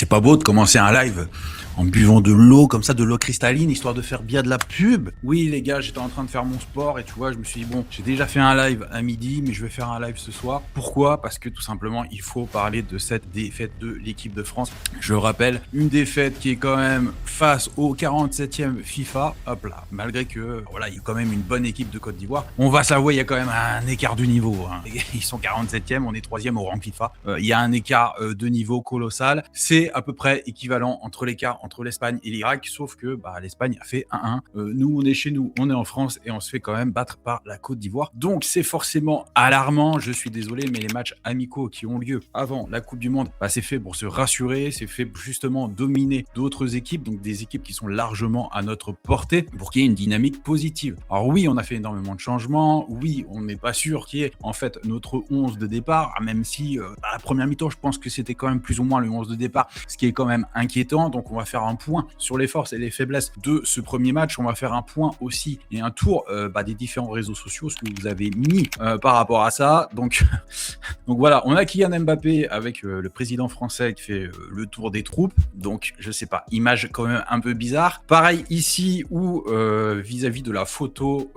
C'est pas beau de commencer un live en buvant de l'eau comme ça, de l'eau cristalline, histoire de faire bien de la pub. Oui les gars, j'étais en train de faire mon sport et tu vois, je me suis dit bon, j'ai déjà fait un live à midi, mais je vais faire un live ce soir. Pourquoi ? Parce que tout simplement, il faut parler de cette défaite de l'équipe de France. Je rappelle, une défaite qui est quand même face au 47e FIFA. Hop là, malgré que voilà, il y a quand même une bonne équipe de Côte d'Ivoire. On va s'avouer, il y a quand même un écart de niveau. Hein. Ils sont 47e, on est 3e au rang FIFA. Il y a un écart de niveau colossal. C'est à peu près équivalent entre l'écart entre l'Espagne et l'Irak, sauf que l'Espagne a fait 1-1. Nous, on est chez nous, on est en France et on se fait quand même battre par la Côte d'Ivoire. Donc, c'est forcément alarmant. Je suis désolé, mais les matchs amicaux qui ont lieu avant la Coupe du Monde, c'est fait pour se rassurer, c'est fait justement dominer d'autres équipes, donc des équipes qui sont largement à notre portée pour qu'il y ait une dynamique positive. Alors oui, on a fait énormément de changements. Oui, on n'est pas sûr qu'il y ait en fait notre 11 de départ, même si à la première mi-temps, je pense que c'était quand même plus ou moins le 11 de départ, ce qui est quand même inquiétant. Donc, on va faire un point sur les forces et les faiblesses de ce premier match. On va faire un point aussi et un tour des différents réseaux sociaux, ce que vous avez mis par rapport à ça. Donc voilà, on a Kylian Mbappé avec le président français qui fait le tour des troupes. Donc, je sais pas, image quand même un peu bizarre. Pareil ici où vis-à-vis de la photo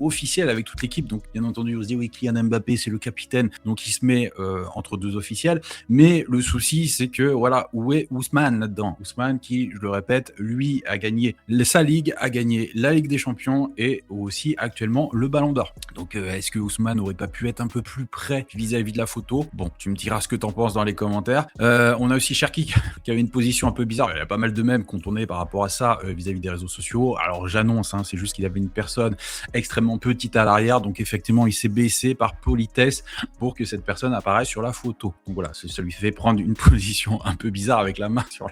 officielle avec toute l'équipe. Donc, bien entendu, on se dit oui, Kylian Mbappé, c'est le capitaine. Donc, il se met entre deux officiels. Mais le souci, c'est que voilà, où est Ousmane là-dedans ? Ousmane qui, je le répète, lui a gagné sa ligue, a gagné la Ligue des Champions et aussi actuellement le Ballon d'Or. Donc est-ce que Ousmane aurait pas pu être un peu plus près vis-à-vis de la photo ? Bon, tu me diras ce que t'en penses dans les commentaires. On a aussi Cherki qui avait une position un peu bizarre. Il y a pas mal de mèmes qu'on tournait par rapport à ça vis-à-vis des réseaux sociaux. Alors j'annonce, c'est juste qu'il avait une personne extrêmement petite à l'arrière, donc effectivement il s'est baissé par politesse pour que cette personne apparaisse sur la photo. Donc voilà, ça lui fait prendre une position un peu bizarre avec la main sur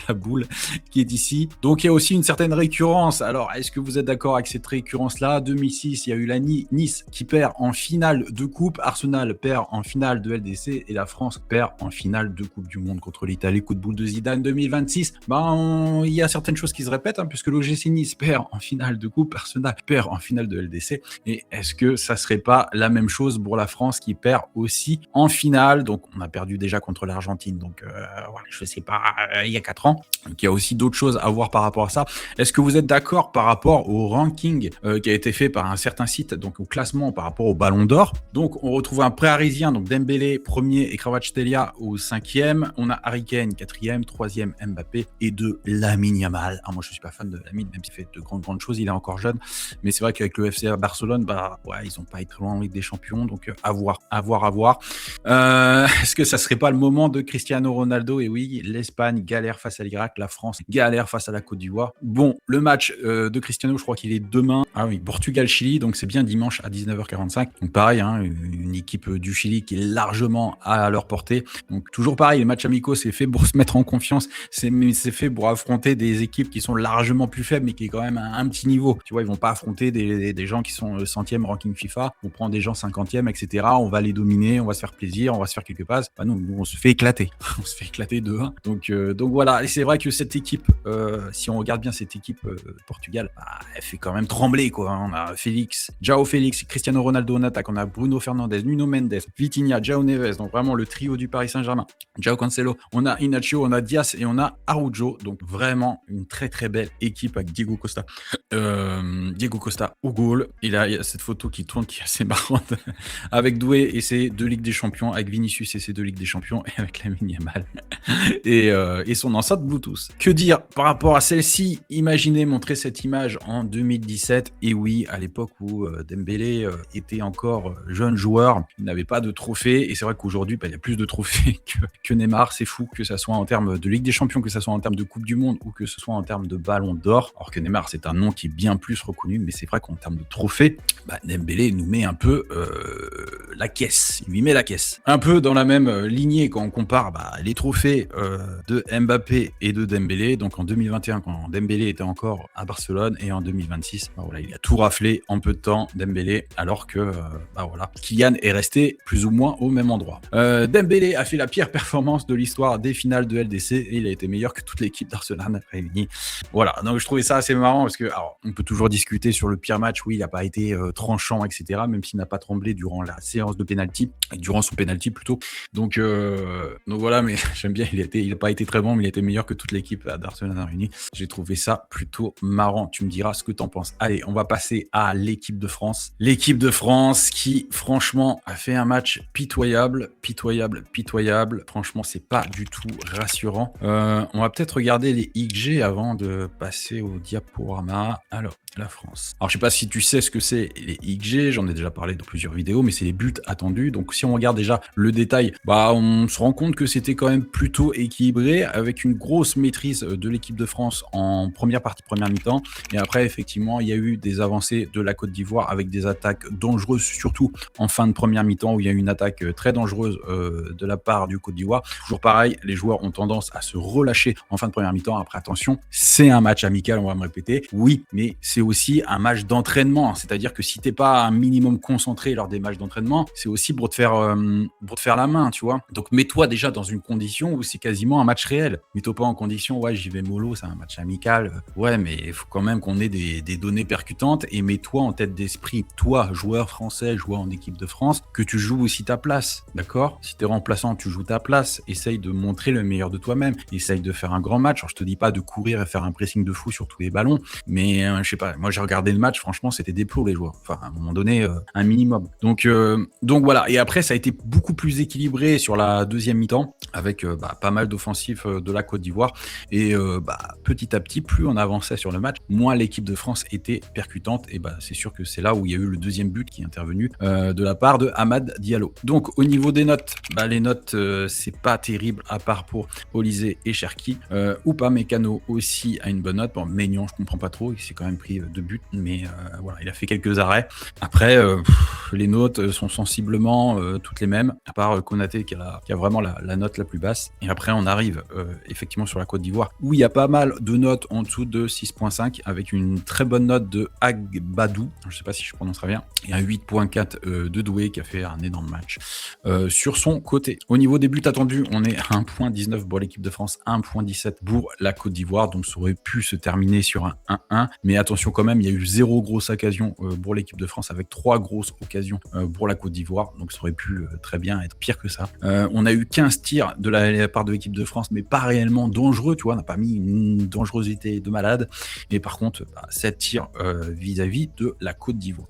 la boule qui est ici. Donc il y a aussi une certaine récurrence. Alors est-ce que vous êtes d'accord avec cette récurrence-là ? 2006, il y a eu la Nice qui perd en finale de coupe, Arsenal perd en finale de LDC et la France perd en finale de Coupe du Monde contre l'Italie. Coup de boule de Zidane 2026. Il y a certaines choses qui se répètent puisque l'OGC Nice perd en finale de coupe, Arsenal perd en finale de LDC. Et est-ce que ça serait pas la même chose pour la France qui perd aussi en finale ? Donc on a perdu déjà contre l'Argentine. Donc voilà, je sais pas, il y a 4 ans. Donc il y a aussi d'autres choses à voir par rapport à ça. Est-ce que vous êtes d'accord par rapport au ranking qui a été fait par un certain site, donc au classement par rapport au Ballon d'Or ? Donc on retrouve un parisien, donc Dembélé premier et Kvaratskhelia au 5e. On a Harry Kane 4e, 3e Mbappé et 2 Lamine Yamal. Moi je suis pas fan de Lamine, même s'il fait de grandes choses, il est encore jeune. Mais c'est vrai qu'avec le FC Barcelone, ils ont pas été loin en Ligue des Champions, donc à voir. Est-ce que ça serait pas le moment de Cristiano Ronaldo ? Et oui, l'Espagne galère face à l'Irak, la France galère face à la Côte d'Ivoire. Bon, le match de Cristiano, je crois qu'il est demain. Ah oui, Portugal-Chili, donc c'est bien dimanche à 19h45. Donc pareil, une équipe du Chili qui est largement à leur portée. Donc toujours pareil, les matchs amicaux, c'est fait pour se mettre en confiance. C'est fait pour affronter des équipes qui sont largement plus faibles, mais qui est quand même un petit niveau. Tu vois, ils vont pas affronter des gens qui sont 100e ranking FIFA. On prend des gens 50e, etc. On va les dominer, on va se faire plaisir, on va se faire quelques passes. Non, nous, on se fait éclater. On se fait éclater 2-1. Donc voilà, et c'est vrai que cette équipe, si on regarde bien cette équipe Portugal, elle fait quand même trembler, quoi. On a João Félix, Cristiano Ronaldo en attaque, on a Bruno Fernandes, Nuno Mendes, Vitinha, João Neves, donc vraiment le trio du Paris Saint-Germain. João Cancelo, on a Inacio, on a Diaz et on a Araujo, donc vraiment une très très belle équipe avec Diego Costa au goal. Il y a cette photo qui tourne qui est assez marrante avec Doué et ses 2 Ligues des Champions, avec Vinicius et ses 2 Ligues des Champions et avec Lamine Yamal et son enceinte Bluetooth. Que dire par rapport à celle-ci ? Imaginez montrer cette image en 2017 et oui, à l'époque où Dembélé était encore jeune joueur, il n'avait pas de trophée et c'est vrai qu'aujourd'hui il y a plus de trophées que Neymar. C'est fou, que ça soit en termes de Ligue des Champions, que ça soit en termes de Coupe du Monde ou que ce soit en termes de Ballon d'Or, alors que Neymar c'est un nom qui est bien plus reconnu, mais c'est vrai qu'en termes de trophées, Dembélé nous met un peu la caisse, il lui met la caisse. Un peu dans la même lignée quand on compare les trophées de Mbappé et de Dembélé, donc en 2021 quand Dembélé était encore à Barcelone et en 2026, il a tout raflé en peu de temps Dembélé, alors que Kylian est resté plus ou moins au même endroit. Dembélé a fait la pire performance de l'histoire des finales de LDC et il a été meilleur que toute l'équipe d'Arsenal réunie. Voilà, donc je trouvais ça assez marrant parce que on peut toujours discuter sur le pire match, oui, il n'a pas été tranchant, etc., même s'il n'a pas tremblé durant la séance de pénalty, durant son pénalty plutôt. Donc voilà, mais j'aime bien il a pas été très bon, mais il était meilleur que toute l'équipe d'Arsenal réunie. J'ai trouvé ça plutôt marrant. Tu me diras ce que t'en penses. Allez, on va passer à l'équipe de France. L'équipe de France qui, franchement, a fait un match pitoyable, pitoyable, pitoyable. Franchement, c'est pas du tout rassurant. On va peut-être regarder les XG avant de passer au diaporama. Alors, la France. Alors, je sais pas si tu sais ce que c'est les XG, j'en ai déjà parlé dans plusieurs vidéos, mais c'est les buts attendus. Donc, si on regarde déjà le détail, bah, on se rend compte que c'était quand même plutôt équilibré, avec une grosse maîtrise de l'équipe de France en première partie, première mi-temps. Et après, effectivement, il y a eu des avancées de la Côte d'Ivoire avec des attaques dangereuses, surtout en fin de première mi-temps, où il y a eu une attaque très dangereuse de la part du Côte d'Ivoire. Toujours pareil, les joueurs ont tendance à se relâcher en fin de première mi-temps. Après, attention, c'est un match amical, on va me répéter. Oui, mais c'est aussi un match d'entraînement. C'est-à-dire que si t'es pas un minimum concentré lors des matchs d'entraînement, c'est aussi pour te faire la main, tu vois. Donc, mets-toi déjà dans une condition où c'est quasiment un match réel. Mets-toi pas en condition, ouais, j'y vais mollo, c'est un match amical. Ouais, mais il faut quand même qu'on ait des données percutantes, et mets-toi en tête d'esprit, toi, joueur français, joueur en équipe de France, que tu joues aussi ta place, d'accord? Si t'es remplaçant, tu joues ta place. Essaye de montrer le meilleur de toi-même. Essaye de faire un grand match. Alors, je te dis pas de courir et faire un pressing de fou sur tous les ballons, mais je sais pas, moi j'ai regardé le match, franchement, c'était des plots les joueurs. Enfin, à un moment donné, un minimum. Donc voilà. Et après, ça a été beaucoup plus équilibré sur la deuxième mi-temps, avec pas mal d'offensifs de la Côte d'Ivoire. Et petit à petit, plus on avançait sur le match, moins l'équipe de France était percutante. Et c'est sûr que c'est là où il y a eu le deuxième but qui est intervenu de la part de Amad Diallo. Donc au niveau des notes, les notes, c'est pas terrible, à part pour Olysée et Cherki. Upamecano aussi a une bonne note. Bon, Maignan, je comprends pas trop, il s'est quand même pris 2 buts, mais voilà, il a fait quelques arrêts. Après, les notes sont sensiblement toutes les mêmes, à part Konaté qui a vraiment la note la plus basse. Et après, on arrive effectivement sur la Côte d'Ivoire, où il y a pas mal de notes en dessous de 6.5, avec une très bonne note de Agbadou, je sais pas si je prononcerai bien, et un 8.4 de Doué, qui a fait un énorme match sur son côté. Au niveau des buts attendus, on est à 1.19 pour l'équipe de France, 1.17 pour la Côte d'Ivoire, donc ça aurait pu se terminer sur un 1-1, mais attention quand même, il y a eu 0 grosse occasion pour l'équipe de France, avec 3 grosses occasions pour la Côte d'Ivoire, donc ça aurait pu très bien être pire que ça. On a eu 15 tirs de la part de l'équipe de France, mais pas réellement dangereux, tu vois, on n'a pas mis une dangerosité de malade, et par contre 7 tirs vis-à-vis de la Côte d'Ivoire.